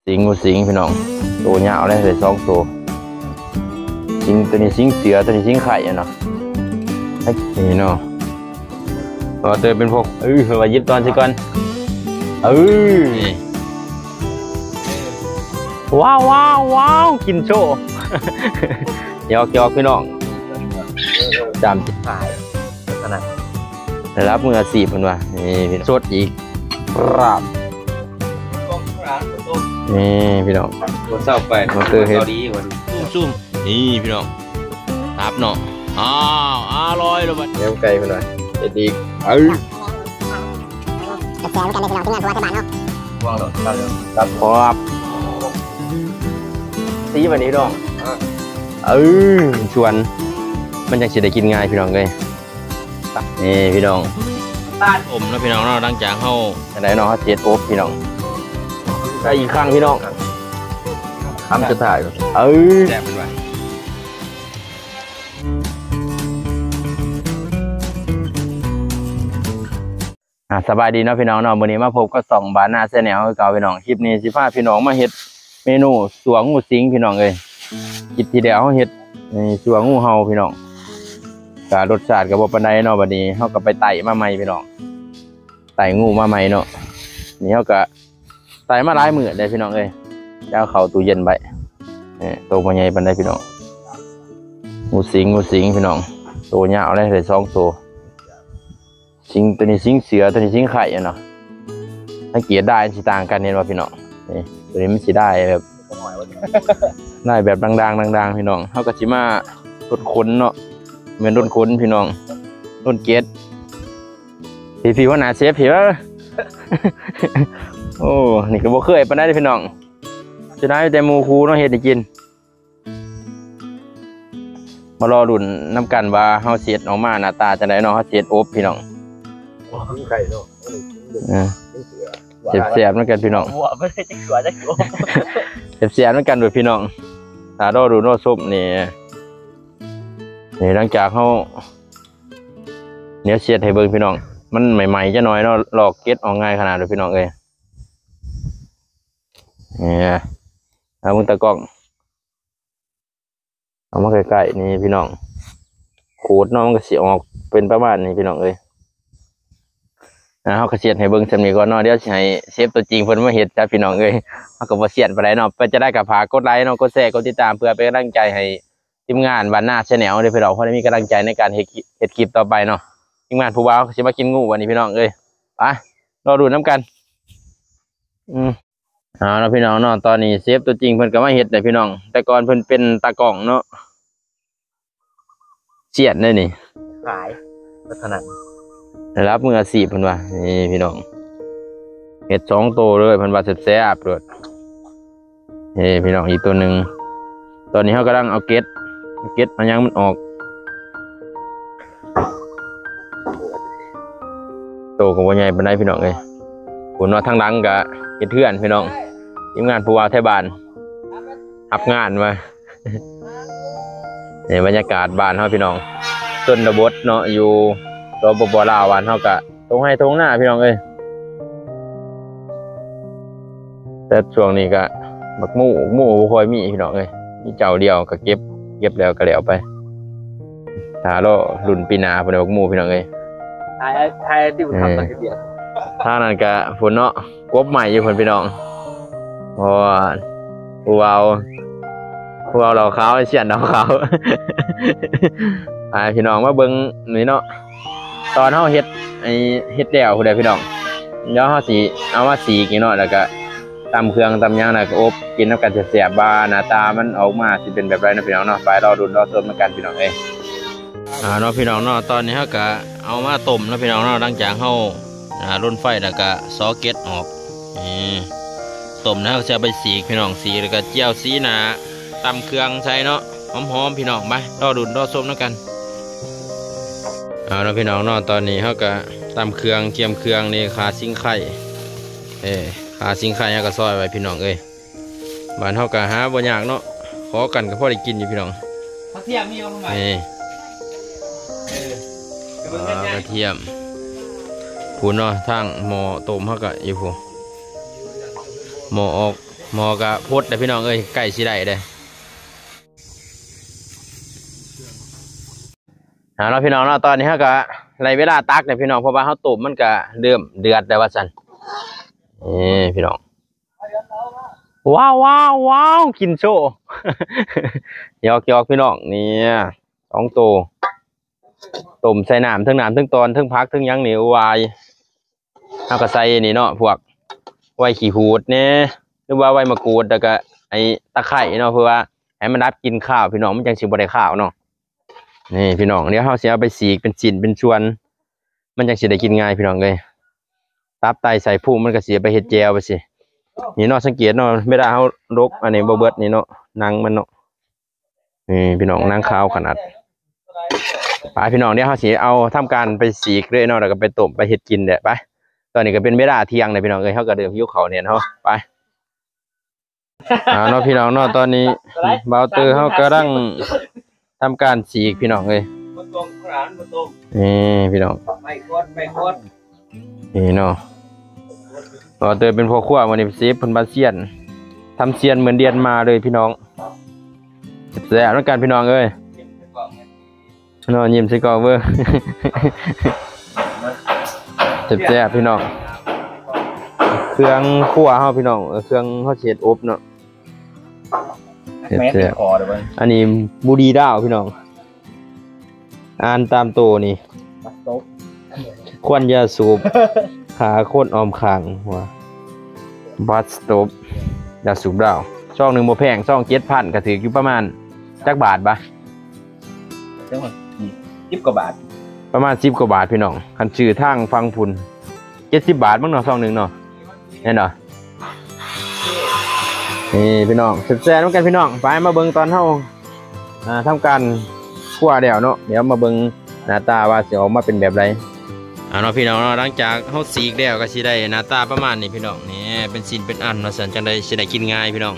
สิงงูสิงพี่น้องตัวยาวเลยเลย2 ตัวสิงตัวนี้สิงเสือตัวนี้สิงไข่เนาะไอ้นี่เนาะตัวเป็นพวกมายิบตอนสิก่อนว้าวกินโชว์ยอกพี่น้องจำที่ถ่ายขนาดรับมือสีบมันว่ะนี่พี่น้องสดอีกครับนี่พี่น้องคนเศร้าไปมันคือเห็ดซุ่มนี่พี่น้องรับเนาะอร่อยเลยมันเลี้ยงไก่ไปหน่อยเด็ดดีแต่แซมกันเลยพี่น้องที่งานทัวร์ไทยบ้านเนาะวางหรอครับครับสีวันนี้น้องชวนมันยังจะได้กินง่ายพี่น้องเลยนี่พี่น้องต้านผมแล้วพี่น้องเราดังจากเข้าไหนน้องเขาเจ็ดโอ๊บพี่น้องได้อีกครั้งพี่น้องทำจะถ่ายแซ่บเป็นไงสบายดีเนาะพี่น้องเนาะวันนี้มาพบก็2 บาทหน้าเส้นแนวเก่าพี่น้องคลิปนี้สิพาพี่น้องมาเฮ็ดเมนูสัวงูสิงพี่น้องเลยคลิปที่เดียวเขาเฮ็ดสัวงูเฮาพี่น้องการรสชาติกับบ่ปานใดเนาะวันนี้เขาก็ไปไต่มาใหม่พี่น้องไต่งูมาใหม่เนาะนี่เขาก็ไต่มาหลายมื้อเลยพี่น้องเอ้ยแล้วเข้าตู้เย็นไว้ตัวมันใหญ่ปานใดพี่น้องงูสิงพี่น้องตัวยาวเลย2 ตัวสิงตัวนี้สิงเสือตัวนี้สิงไข่เนาะถ้าเกียดได้สิต่างกันเห็นว่าพี่น้องนี่ตัวนี้มันสิได้แบบได้แบบดังพี่น้องเขาก็สิมาต้นขนเนาะเหมือนต้นขนพี่น้องต้นเกศพี่ว่าหนาเชฟพี่ว่าโอ้นี่ก็บ่เคยปานได้พี่น้องจะได้แต่หมูคูเนาะเฮ็ดให้กินมารอรุ่นน้ำกันว่าเฮาเสียดออกมาหน้าตาจะได้เนาะเฮาเสียดอบพี่น้องไข่เนาะเสียบเหมือนกันพี่น้องไม่ได้จะสวยจะโกเสียบเหมือนกันด้วยพี่น้องตาดอดูโนซุปนี่หลังจากเขาเนื้อเสียดให้เบิ่งพี่น้องมันใหม่ๆจะน้อยเนาะหลอกเก็ตออกง่ายขนาดเลยพี่น้องเอ้ยเนี่ยเอามือตะกล้องเอามาใกล้ๆนี่พี่น้องขูดน้องมันก็สีออกเป็นประมาณนี้พี่น้องเอ้ยเขาก็เสียดให้เบิ่งสำนีก่อนเนาะเดี๋ยวให้เชฟตัวจริงเพิ่นมาเฮ็ดจ้าพี่น้องเอ้ยเขาก็บ่เสียดไปไหนเนาะเพื่อจะได้กับฝากกดไลค์เนาะกดแชร์กดติดตามเพื่อเป็นกำลังใจให้ทีมงานวันหน้าชาแนลได้พี่น้องเพราะได้มีกำลังใจในการเฮ็ดคลิปต่อไปเนาะทีมงานผู้บ่าวสิมากินงูวันนี้พี่น้องเอ้ยไปรอดูน้ำกันเอาเนาะพี่น้องเนาะตอนนี้เชฟตัวจริงเพิ่นก็มาเฮ็ดได้พี่น้องแต่ก่อนเพิ่นเป็นตากล้องเนาะเสียดได้นี่ขายขนาดรับมือสีบเพิ่นว่านี่พี่น้องเห็ด2 ตัวเลยเพิ่นว่าแซ่บๆเลยนี่พี่น้องอีกตัวหนึ่งตอนนี้เขากำลังเอาเก็ดมันยังมันออกโตของวันใหญ่เป็นไรพี่น้องเลยผมว่าทางหลังกับเฮ็ดเพื่อนพี่น้องทีมงานผู้ว่าไทยบ้านรับงานมานี่บรรยากาศบ้านเขาพี่น้องต้นระบดเนาะอยู่ตัวบลาวานเท่ากับตรงให้ตรงหน้าพี่น้องเอ้ยแต่ช่วงนี้ก็บักหมูคอยมีพี่น้องเอ้ยมีเจ้าเดียวก็เก็บแล้วก็แล้วไปถ้าเรารุ่นปีนาเป็นบักหมูพี่น้องเอ้ยไทยที่ผมทำตอนเดียวถ้านั่นก็ฝนเนาะกบใหม่อยู่คนพี่น้องเพราะว่าผู้เอาเราเขาเสียนเราเขาพี่น้องมาเบิ้งนี่เนาะตอนเขาเฮ็ดเดี่ยวคุณเดียพี่น้องเดี๋ยวเขาสีเอามาสีกินเนาะแล้วก็ตำเครื่องตำย่างนะก็อบกินน้ำกันเสียบบ้าหน้าตามันออกมาสิเป็นแบบไรนะพี่น้องเนาะไปรอดูรอชมกันพี่น้องเนาะพี่น้องเนาะตอนนี้เขาก็เอามาต้มนะพี่น้องเนาะหลังจากเขารุ่นไฟแล้วก็ซอเก็ตออกต้มนะเขาจะไปสีพี่น้องสีแล้วก็เจียวสีหนาตำเครื่องใส่เนาะหอมๆพี่น้องไปรอดูรอชมกันเอาพี่น้องเนาะตอนนี้เขาก็ตำเครื่องเกียมเครื่องนี่ขาซิงไข่ขาซิงไข่เขาก็ซอยไว้พี่น้องบ้านเขาก็หาบ่ยากเนาะขอกันก็พอได้กินอยู่พี่น้องกระเทียมมีเอาไหมกระเทียมผูเนาะทั้งหม้อต้มเขาก็อยู่ผูหม้อออก หมอกะพดแต่พี่น้องเอ้ยไก่สิได้เด้เราพี่น้องเนาะตอนนี้เขาก็ในเวลาตักเนี่ยพี่น้องเพราะว่าเขาต้มมันก็เริ่มเดือดแต่ว่าสันพี่น้องว้าวว้าวว้าวกินโชว์ หยอกพี่น้องนี่2 ตัวต้มใส่น้ำทั้งน้ำทั้งตอนทั้งพักทั้งยังเหนียววายเอาก็ใส่นี่เนาะพวกไว้ขี้หูดเนี่ยหรือว่าไว้มะกรูดแล้วก็ไอ้ตะไคร้เนาะเพื่อว่าให้มันรับกินข้าวพี่น้องมันจังสิบ่ได้ข้าวเนาะนี่พี่น้องเดี๋ยวเขาสิเอาไปสีกเป็นชิ้นเป็นชวนมันจังสิได้กินง่ายพี่น้องเลยตับไตใส่พุ่มมันก็เสียไปเฮ็ดแจวไปสินี่เนาะสังเกตเนาะไม่ได้เขารกอันนี้บ่เบิดนี่เนาะหนังมันเนาะนี่พี่น้องหนังขาวขนาดไปพี่น้องเดี๋ยวเขาสิเอาทำการไปสีกเลยเนาะแล้วก็ไปต้มไปเฮ็ดกินเด้อไปตอนนี้ก็เป็นเวลาเที่ยงเลยพี่น้องเอ้ยเขาก็เดิมหิวข้าวเนี่ยเนาะไปเนาะพี่น้องเนาะตอนนี้เบาเตอร์เขากำลังทำการสีกพี่น้องเลยนี่พี่น้องนี่เนาะเบาเตอร์เป็นพ่อครัววันนี้เซฟพันบาเซียนทำเซียนเหมือนเดียนมาเลยพี่น้องแซ่บแล้วกันพี่น้องเอ้ยนอนยิ้มใส่กองเบอร์แซ่บพี่น้องเครื่องคั่วเฮาพี่น้องเครื่องเฮาเช็ดอบเนาะแซ่บอันนี้บูดีดาวพี่น้องอ่านตามโตนี่ควันยาสูบขาโคตรออมคางหัวบัสตบยาสูบดาวช่องหนึ่งโมแพงช่อง7,000ก็ถืออยู่ประมาณจักบาทปะจังหวะ10 กว่าบาทประมาณ10 กว่าบาทพี่น้องคันชื่อทางฟังพุ่น70 บาทมั้งเนาะช่องหนึ่งเนาะแน่นอนนี่พี่น้องแซ่บๆกันพี่น้องไปมาเบิ่งตอนเฮาทำการคั่วเดี๋ยวเนาะเดี๋ยวมาเบิ่งหน้าตาว่าสิออกมาเป็นแบบไรเนาะพี่น้องเนาะหลังจากเฮาสีกแล้วก็สิได้หน้าตาประมาณนี้พี่น้องนี่เป็นชิ้นเป็นอันเนาะสันจังได้สิได้กินง่ายพี่น้อง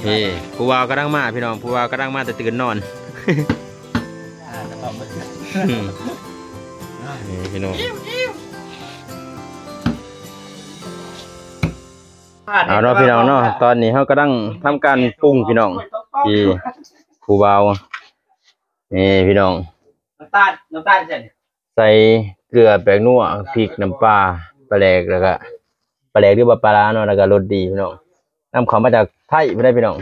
นี่ผู้ว่าวกำลังมาพี่น้องผู้ว่าวกำลังมาแต่ตื่นนอนนี่พี่น้องเอาเนาะพี่น้องเนาะตอนนี้เขากำลังทำการปรุงพี่น้องที่ผู้บ่าวนี่พี่น้องน้ำตาลใส่เกลือแป้งนัวพริกน้ำปลาปลาแหลกแล้วก็ปลาแหลกหรือว่าปลาร้าเนาะแล้วก็รสดีพี่น้องนำเขามาจากไทยไม่ได้พี่น้อง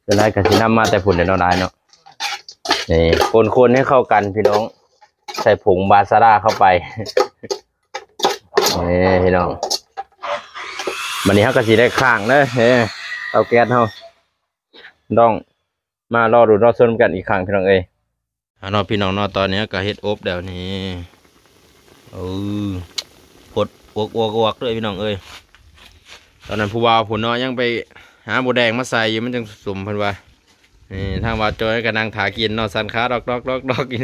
จะได้กันสินำมาแต่ผุนเดี๋ยวเราได้เนาะนี่คนให้เข้ากันพี่น้องใส่ผงบาซาร่าเข้าไปนี่พี่น้องวันนี้เขาก็สีได้ข้างเลยเตาแก๊สเขาต้องมารอดูรอชมกันอีกครั้งพี่น้องเอ้ยเนาะพี่น้องเนาะตอนนี้ก็เฮ็ดอบเดี๋ยวนี้พดอวกเลยพี่น้องเอ้ยตอนนั้นผู้บ่าวผู้น้อยยังไปหาบัวแดงมาใส่อยู่มันจังสุ่มเพิ่นว่านี่ทางว่าจอยก็นั่งถากินเนาะสันขาดอกอี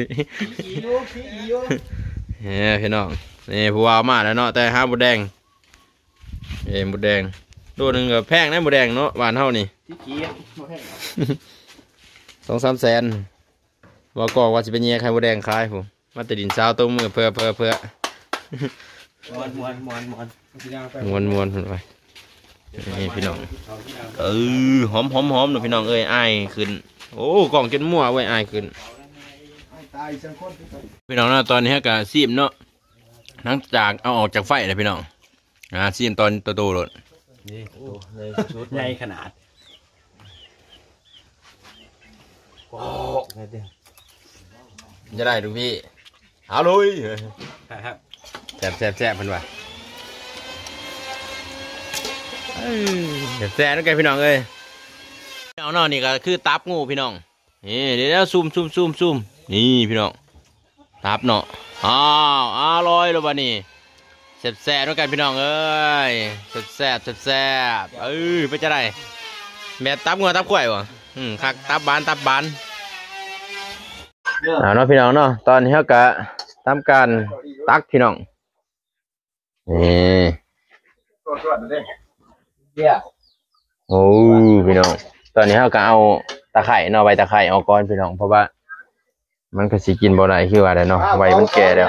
พี่น้องนี่ผู้บ่าวมาแล้วเนาะแต่หาบัวแดงบัวแดงตัวหนึ่งก็แพงนะบัวแดงเนาะหวานเท่านี่2-3 แสนว่าก็ว่าจะเป็นเงี้ยใครบัวแดงขายผมมาแต่ดินเช้าต้มมือเพื่อมวนไปนี่พี่น้องหอมหนูพี่น้องเอ้ยอายขึ้นโอ้กล่องจนมั่วไว้อายขึ้นพี่น้องเนาะตอนนี้ก็ซีมเนาะหลังจากเอาออกจากไฟเลยพี่น้องซีมตอนโตๆเลยนี่ชุดใหญ่ขนาดจะได้ดูพี่เอาเลยครับแซ่บเพิ่นว่าแซ่บนั่นไงพี่น้องเอ้ยเอาเนาะนี่ก็คือตับงูพี่น้องนี่เดี๋ยวซูมนี่พี่น้องตับเนาะอร่อยแล้วบ้านี่แซ่บนั่นไงพี่น้องเอ้ยแซ่บไปจะได้แบบตับงูตับกล้วยวะคักตับบานเนาะพี่น้องเนาะตอนนี้เขาก็ทำการตักพี่น้องนี่โอ้พี่น้องตอนนี้เขาก็เอาตะไคร่เนาะใบตะไคร่เอาก้อนพี่น้องเพราะว่ามันก็สิกินบ่ได้คือว่าได้เนาะใบมันแก่แล้ว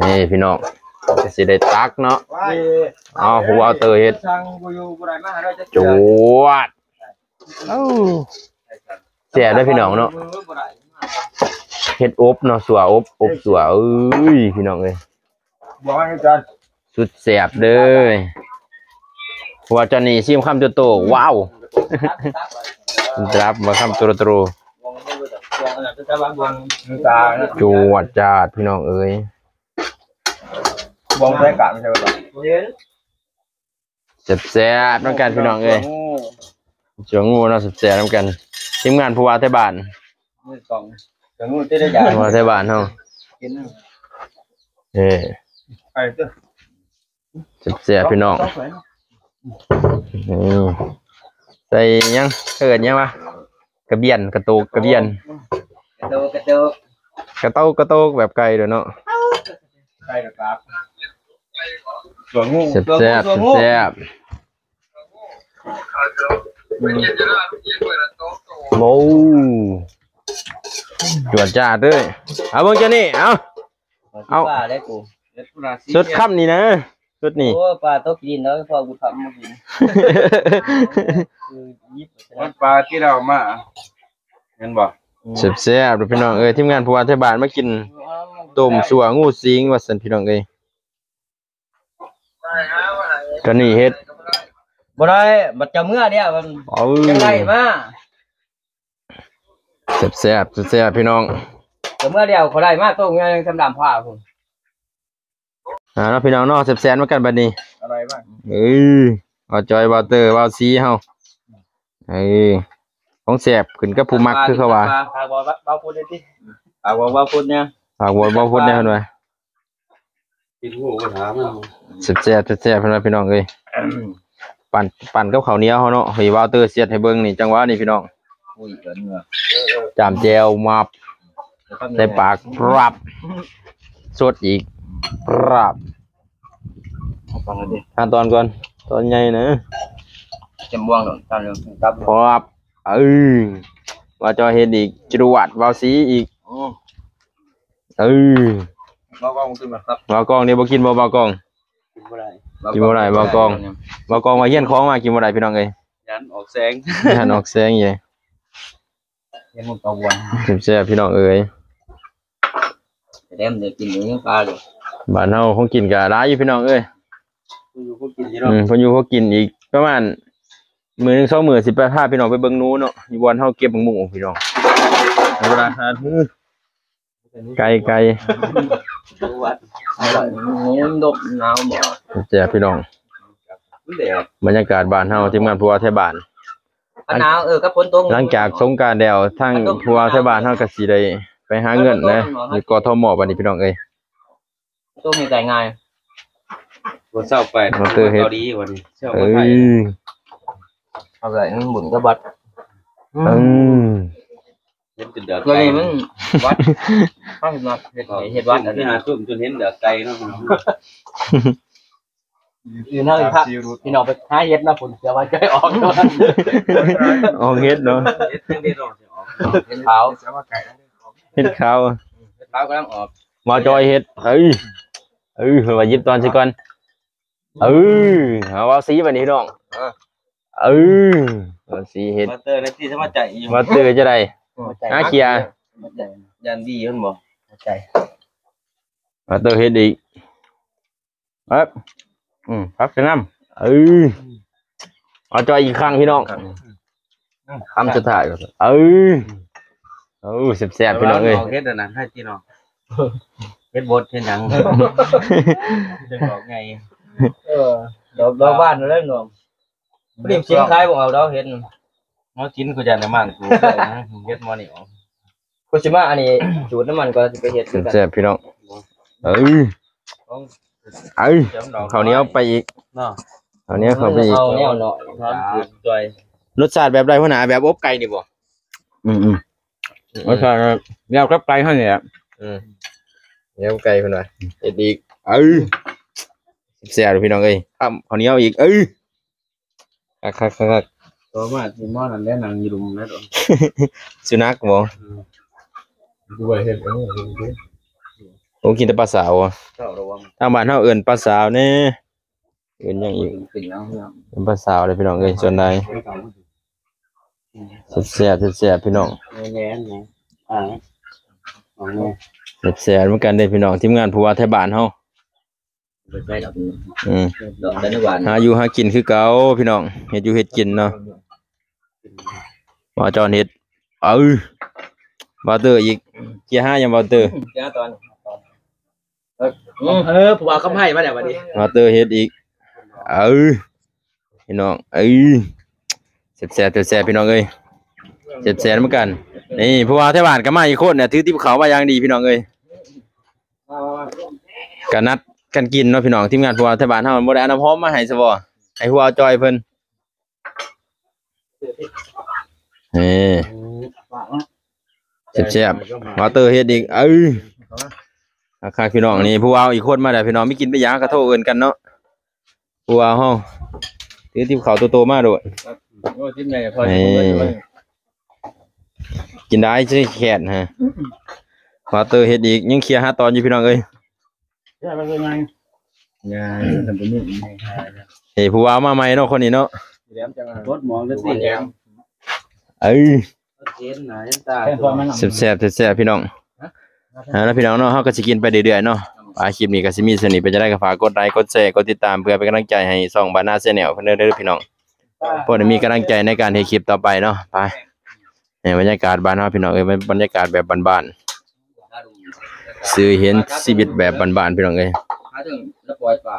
นี่พี่น้อง จะสิได้ตักเนาะเอาผู้เอาเตอเฮ็ด ทางบ่อยู่บ่ได้มาหาเราจะ จวดเอ้าแซ่บได้อพี่น้องเนาะเฮ็ดอบเนาะสัวอบสัวเอ้ยพี่น้องเอ้ย บอกให้อาจารย์ สุดแซ่บเด้อเพราะว่าจอนนี่ซิมคำโตๆว้าวครับมาคำโตๆจวดจาดพี่น้องเอ้ย วงแรกกะไม่ใช่ป่ะ แซ่บๆน้ำกันพี่น้องเอ้ยเจียวงูเนาะแซ่บๆน้ำกันทีมงานผู้ว่าไทยบ้าน มือกล่องจะงูได้ยา ผู้ว่าไทยบ้านเฮา กิน ไปเด้อ แซ่บๆพี่น้องใส่ยังเกิดยังวะกระเบียนกระโตกกระเบียน กระโดด กระโตกแบบไก่เด้อเนาะ ใช่ครับตัวงู แซ่บโม้จวดจ้าเด้อเอาเบิ่งจ้ะนี่เอาได้กู สุดค่ำนี่นะสุดนี่ โอ้ปลาตกดินแล้วพอกูทำมากินคือยิบมันปลาที่เรามาเห็นบ่ แซ่บๆพี่น้องเอ้ยทีมงานผู้ว่าไทยบ้านมากินต้มสัวงูสิงว่าซั่นพี่น้องเอ้ยก็นี่เฮ็ด บ่ได้บัดจะเมื่อเนี่ยมัน เอา จังไดมา แซ่บพี่น้อง จะเมื่อเดียวเขาได้มาต้มยังสำดำผ้าพุ่น เนาะพี่น้องเนาะแซ่บๆมากันบัดนี้ อะไรบ้าง เอาจอยบอเตอร์บอซีเฮาของแซ่บขึ้นกับผู้มักคือเขาว่า ฝากบอกว่าพูดได้ติฝากบอกว่าพูดเนี่ย ฝากบ่พูดแน่เพิ่นว่า กินหูก็ถามมัน แซ่บเพิ่นว่าพี่น้องเอ้ยปั่นกับข้าวเหนียวเฮาเนาะให้บอเตอร์เสียดให้เบิ่งนี่จังหวะนี่พี่น้อง อุ้ยเกินเงือ จามแจ่วมับใส่ปากปรับสดอีกปรับ ฟังกันดิ ขั้นตอนก่อนตอนใหญ่นะ จำบ่วงตอนเรื่องครับ ปรับว่าจอเฮ็ดอีกจรวดวาวสีอีกบ่ก็ขึ้นมาครับ บ่าวกองนี่บ่กินบ่บ่าวกอง กินบ่ได้ บ่าวกองมาเฮียนของมากินบ่ได้พี่น้องเอ้ย ยันออกแสง หันออกแสงใหญ่ ยังมันกระวน แซ่บพี่น้องเอ้ย เดี๋ยวกินอย่างปลาเลย บ้านเฮาคงกินก็หลายอยู่พี่น้องเอ้ย อยู่ก็กินอยู่เนาะ เพิ่นอยู่เขากินอีกประมาณมื้อนึง2มื้อสิไปพาพี่น้องไปเบิ่งหนูเนาะอยู่บ่อนเฮาเก็บหมูพี่น้องเวลาหาไก่ วัดงูดบหนาวบ่ แซ่บพี่น้องบรรยากาศบ้านเฮาทีมงานผู้ว่าไทยบ้าน หนาวกับฝนตก หลังจากสงกรานต์แล้วทางผู้ว่าไทยบ้านเฮาก็สิได้ไปหาเงินนะอยู่กทมบัดนี้พี่น้องเอ้ย ตกง่ายง่ายวันเสาร์ไปดีวันนี้เช้าไปเอาไรมันหมุนก็บัดเห็นจุดเดือดไก่มันวัดข้าวมาเห็ดวัดอันนี้ทุ่มจนเห็นเดือดไก่เนาะพี่น้องพี่น้องไปหาเห็ดนะฝนจะว่าใจออกเนาะ ออกเฮ็ดเนาะ เห็ดขาว เฮ็ดขาว ขาวกำลังออก มาจอยเฮ็ดเพิ่นว่าหยิบตอนสิก่อนเอาสีบัดนี้น้องเอาสีเฮ็ด มาเตอร์แล้วที่จะมาใจอยู่ มาเตอจะได้หาเกียร์ ยันดีมันบ่ใจ มาเตอเฮ็ดอีกครับครับจะนำเอาจอยอีกครั้งพี่น้องคำสุดท้ายแซ่บๆพี่น้องเอ้ย เฮ็ดอันนั้นให้พี่น้องเฮ็ดบดเฮ็ดหยังจะบอกไงดอกบ้านแล้วน้องรีบชิ้นคล้ายบ่เอาดอกเฮ็ดเอาชิ้นกูจะน้ำมันกูเฮ็ดมื้อนี้ออกกูสิมาอันนี้จูดน้ำมันก็สิไปเฮ็ดคือกัน แซ่บพี่น้องข้าวเหนียวไปอีก เนาะ ข้าวเหนียวเข้าไปอีก เอาแนวหน่อยจ่อย รสชาติแบบใดหัวหน้าแบบอบไก่นี่บ่รสชาติแนวกับไก่เฮานี่แหละแนวไก่เพิ่นว่าเฮ็ดอีกแซ่บพี่น้องเอ้ยข้าวเหนียวอีกคักๆ ตัวมาสิมอนั่นแหละนั่งอยู่ลุมนั่นดอก สุนัขบ่ ดูไว้เฮ็ด โอ้กินแต่ปลาสาวอะ เจ้าระวัง ทางบ้านเฮาเอิ้นปลาสาวแน่เอิ้นหยังอีก สิ่งแล้วเนี่ย เป็นปลาสาวเลยพี่น้องเอ้ยส่วนใดแซ่บๆพี่น้อง แง่ๆนะอ๋อแง่ แซ่บๆเหมือนกันเด้พี่น้องทีมงานผู้ว่าไทยบ้านเฮา ไปใส่ดอก อืม ดอกในบ้าน หาอยู่หากินคือเก่าพี่น้องเฮ็ดอยู่เฮ็ดกินเนาะว่าจอนเฮ็ดบ่เตอร์อีกเกียร์5ยังบ่เตอร์ จ้าตอนผู้ว่าคำให้มาแล้ววันนี้ บ่เตอร์เฮ็ดอีกพี่น้องแซ่บๆพี่น้องเอ้ยแซ่บๆเหมือนกันนี่ผู้ว่าไทยบ้านก็มาอีกคนเนี่ยถือติ๊บเขาวมาอย่างดีพี่น้องเอ้ยก็นัดกันกินเนาะพี่น้องทีมงานผู้ว่าไทยบ้านเฮาบ่ได้เอาน้ำหอมมาให้ซะบ่ให้ผู้ว่าจอยเพิ่นนี่แซ่บๆวาเตอร์เฮ็ดอีกราคาพี่น้องนี่ผู้ว่าอีกคนมาแล้วพี่น้องมีกินไปหยังก็โทรเอิ้นกันเนาะผู้ว่าเฮาถือติ๊บเขาวโตๆมาโดด โอ้จิ้มใหญ่พอ กินได้ใช่แขนฮะวาเตอร์เฮ็ดอีกยังเคลียร์หาตอนอยู่พี่น้องเอ้ย ใช่มันเป็นไงงานทำเป็นนี่ เฮ้ยผู้ว่ามาใหม่เนาะคนนี้เนาะ แหลมจังรถมองแล้วสิแหลม เจนหนายันตา แซ่บๆพี่น้องแล้วพี่น้องเนาะเฮาก็สิกินไปเรื่อยๆเนาะคลิปนี้ก็สิมีสนิทไปจะได้ก็ฝากกดไลค์กดแชร์กดติดตามเพื่อเป็นกำลังใจให้ช่องบานาแชนแนลเพิ่นเด้อพี่น้องเพื่อมีกำลังใจในการเฮ็ดคลิปต่อไปเนาะไปนี่บรรยากาศบ้านเฮาพี่น้องเอ้ยบรรยากาศแบบบ้านๆสื่อเห็นชีวิตแบบบ้านๆพี่น้องเอ้ย หาถึงแล้วปล่อยปลา